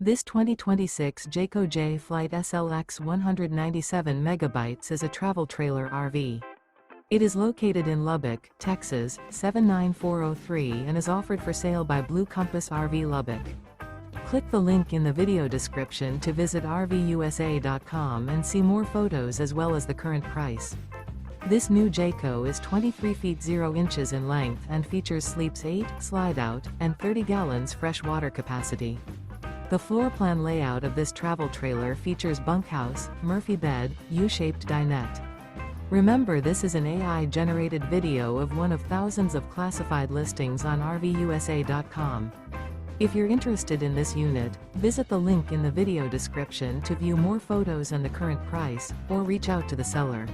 This 2026 Jayco Jay Flight SLX 197 megabytes is a travel trailer RV. It is located in Lubbock, Texas, 79403 and is offered for sale by Blue Compass RV Lubbock. Click the link in the video description to visit RVUSA.com and see more photos as well as the current price. This new Jayco is 23 feet 0 inches in length and features sleeps 8, Slideout, and 30 gallons fresh water capacity. The floor plan layout of this travel trailer features bunkhouse, Murphy bed, U-shaped dinette. Remember, this is an AI-generated video of one of thousands of classified listings on RVUSA.com. If you're interested in this unit, visit the link in the video description to view more photos and the current price, or reach out to the seller.